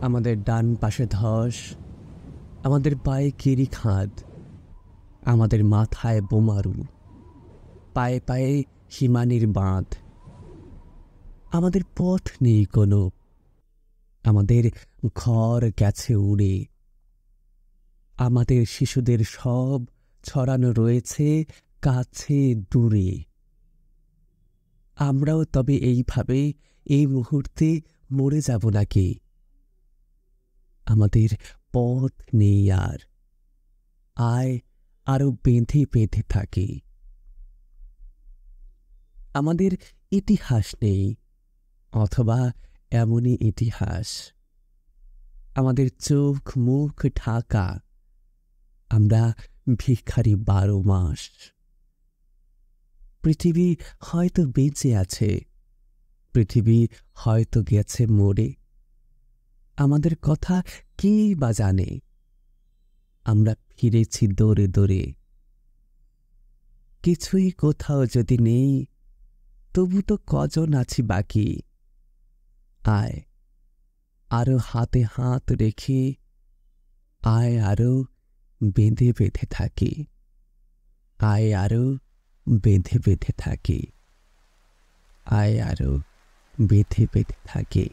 আমাদের ডান পাশে ধস, আমাদের পায়ে কিরিখাদ, আমাদের মাথায় বোমারু, পায়ে পায়ে হিমানির বাঁধ। আমাদের পথ নেই কোনো, আমাদের ঘর গেছে উড়ে। আমাদের শিশুদের সব ছড়ানো রয়েছে কাছে দূরে। আমরাও তবে এইভাবে এই মুহূর্তে মরে যাব নাকি? আমাদের পথ নেই আর, আয় আরো বেঁধে বেঁধে থাকি। আমাদের ইতিহাস নেই, অথবা এমনই ইতিহাস। আমাদের চোখ মুখ ঢাকা, আমরা ভিখারি 12 মাস। পৃথিবী হয়তো বেঁচে আছে, পৃথিবী হয়তো গেছে মরে। আমাদের কথা কে বা জানে? আমরা ফিরেছি দৌড়ে দৌড়ে। কিছুই কোথাও যদি নেই, তবু তো কজন আছি বাকি। আয় আরো হাতে হাত রেখে, আয় আরো বেঁধে বেঁধে থাকি। আয় আরো বেঁধে বেঁধে থাকি। আয় আরো বেঁধে বেঁধে থাকি।